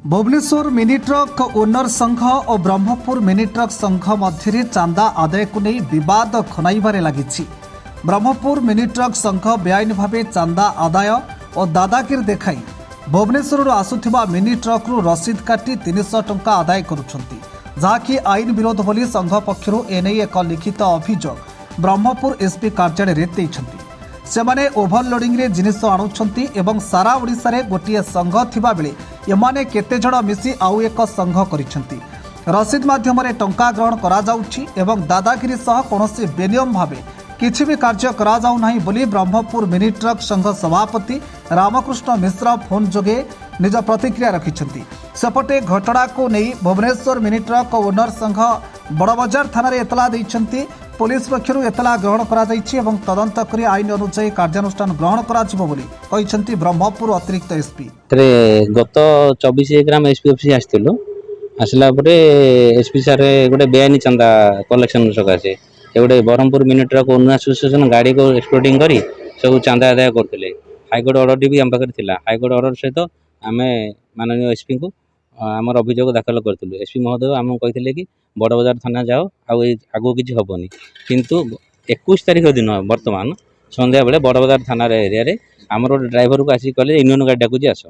Bhubaneswar mini truck owner संघ और Brahmapur mini truck संघ मध्य चांदा आदाय को नहीं विवाद खनाइबारे लगी। ब्रह्मपुर मिनी ट्रक संघ बेआईन भाव चांदा आदाय और दादागिरी देखाई भुवनेश्वर आसुथिबा मिनी ट्रक रु रसीद काटी 300 टंका आदाय करुछंती, जहाँकि आईन विरोध बोली संघ पक्षरु एने एक लिखित अभियोग ब्रह्मपुर एसपी कार्यालय रे दैछंती। सेमाने ओभरलोडिंग रे जिनिस आणुछंती एवं सारा ओडिसा रे गोटिए संघ थिबा बेले एमाने केते जण मिसी आउ एक संघ करिछंती। रसीद माध्यम रे टंका ग्रहण करा जाउछि एवं दादागिरी सह कोनोसी बेनियम भाबे किछि भी कार्य करा जाउ नाही बोली ब्रह्मपुर मिनी ट्रक संघ सभापति रामकृष्ण मिश्र फोन जोगे निज प्रतिक्रिया रखिछंती। सेपटे घटना को नहीं भुवनेश्वर मिनी ट्रक ओनर संघ बड़बजार थाना रे एतला दैछंती। पुलिस पक्षरु एतला ग्रहण करा जाइछि एवं तदंत करी आईन अनुसार कार्यानुष्ठान ग्रहण करा जिवो बोली कहिसंती ब्रह्मपुर अतिरिक्त एसपी। गत 24 ग्राम एसपी ऑफिस आस्थिलु आसला परे एसपी सर गोटे बेआईन चंदा कलेक्शन सकाशे गोटे Berhampur mini truck owner association गाड़ी को एक्सप्लोडिंग करी सब चांदा आदाय करते। हाईकोर्ट ऑर्डर भी आम पाखे थिला। हाईकोर्ट ऑर्डर सहित आम माननीय एसपी को आमर अभियोग दाखल करूँ। एसपी महोदय आमको कहते कि बड़बजार थाना जाओ आगो किसी हेनी, किंतु 21 तारीख दिन बर्तमान संध्या बेले बड़बजार थाना एरिया रे आमर गोटे ड्राइवर को आसिक कहले यूनियन गाड़ी डाकुची आस।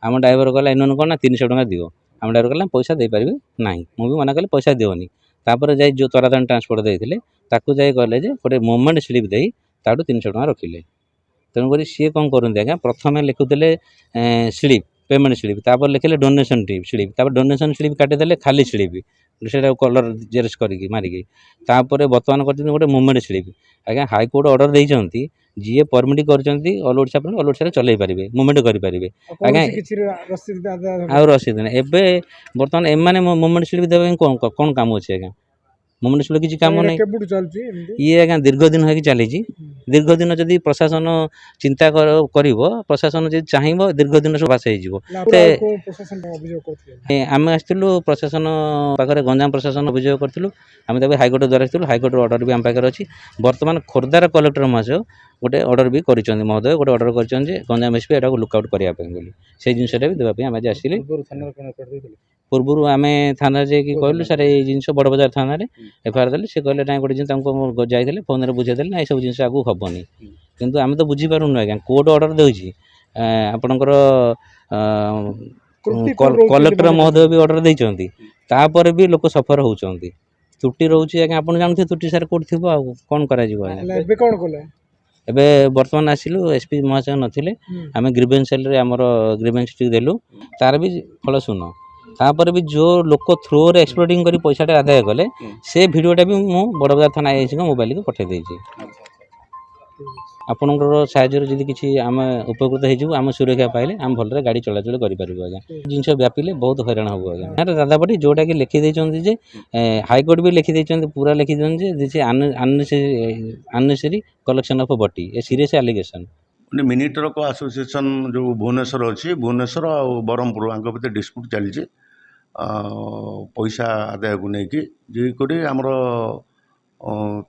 आम ड्राइवर कहला यूनियन कौन ना 300 टंका दियो। आम ड्राइवर कहला पैसा दे पारे ना, मुझे मना कले पैसा दिवनी। तापर जाई जो तरातन ट्रांसपोर्ट देते ताकू जाई कहले जे गोटे मूवमेंट स्लिप दे ताठू 300 टंका रखिले। तेणुक सी कौन करते आज्ञा प्रथम लिखुले स्लिप पेमेंट स्लिप, तापर लिखिले डोनेशन स्लिप, तापर डोनेशन स्लिप काटिदेले खाली स्लिप से कलर जेरक्स करके मारिकी तापर बर्तमान कर गोटे मूवमेंट स्लिप। आज्ञा हाईकोर्ट ऑर्डर देइछंती जी परमिट करछंती ऑल ओडिशा पर ऑल ओडिशा चलै पारिबे मूवमेंट करि पारिबे। आज्ञा आ रसीद ने एबे बर्तमान एमाने मूवमेंट स्लिप देबे कोन काम अछि आज्ञा? मूवमेंट स्लिप किसी काम नहीं। ये आज्ञा दीर्घ दिन हो चली। दीर्घ दिन जदि प्रशासन चिंता प्रशासन जब चाहिए दीर्घ दिन सब पास हो। आम आसलु प्रशासन पाखे गंजाम प्रशासन अभियोग करूँ। आम हाईकोर्ट द्वारा आसलु। हाईकोर्ट ऑर्डर भी आम पाखे अच्छी। बर्तमान खोर्धार कलेक्टर महाशय गोटे ऑर्डर भी कर महोदय गोटे ऑर्डर कर गंजाम एसपी एटा लुकआउट करने से जिनसा भी देवाई आम आज आसिले। पूर्व आम थाना जाकि कहलु सर ये जिन बड़बजार थाना एफआईआर देले से कहले ना गोटे जिन जाइए फोन बुझेदेले ना सब जिन आगू हेनी, किंतु आम तो बुझीपारूँ आज्ञा कोर्ट ऑर्डर देउछि आपणकर कलेक्टर महोदय भी ऑर्डर देइछंती तापर भी लोक सफर होउछंती। त्रुटि रोचे आज्ञा आप जानते त्रुटि सार कोड थी कौन कर बर्तमान आसिलु एसपी महाशय नथिले आम ग्रीवेंस सेल रे हमर ग्रीवेंस देलु तार भी फल सुन तापर भी जो लोक थ्रो रे एक्सप्लोडिंग करी पैसा आदाय कले से भिडियोटा भी मु बड़बजार थाना आईसी मोबाइल को पठे देइछि। आपणकर साहय जदि किसी आम उपकृत हो आम सुरक्षा पाइले आम भलरे गाड़ी चलाचल करें। जिनस व्यापिले बहुत हैरान हबो आज्ञा। दादापटी जोटा कि लिखि जे हाईकोर्ट भी लिखि पूरा लिखि दिस अननेसेसरी कलेक्शन ऑफ बटी ए serious allegation. Mini truck association जो भुवनेश्वर अच्छी भुवनेश्वर और ब्रह्मपुर आंक भितर डिस्प्यूट चली पैसा आदाय को लेकिन जी आमर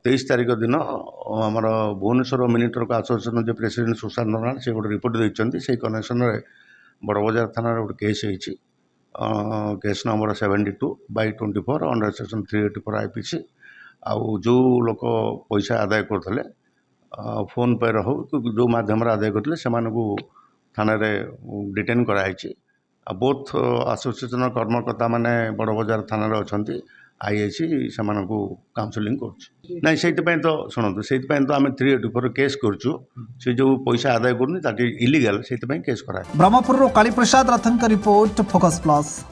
23 तारीख दिन आमर भुवनेश्वर मिनी ट्रक एसोसिएशन जो प्रेसिडेंट सुशांत नारायण से गोटे रिपोर्ट देते से कनेक्शन में बड़बजार थाना गोटे केस होती case number 72/24 under section 384 IPC आउ जो लोक पैसा आदाय करते फोन पे हो जो माध्यम आदाय करते से थाना डिटेन कराई। बोथ एसोसिएशन कर्मकर्ता माने बड़बजार थाना अच्छा आईआईसी से काउनसिलिंग कर से तो शुणु से तो आम 384 केस करुँ से जो पैसा आदाय करूँ इलिगाल से केस कराए। ब्रह्मपुर कालीप्रसाद रथंक रिपोर्ट फोकस प्लस।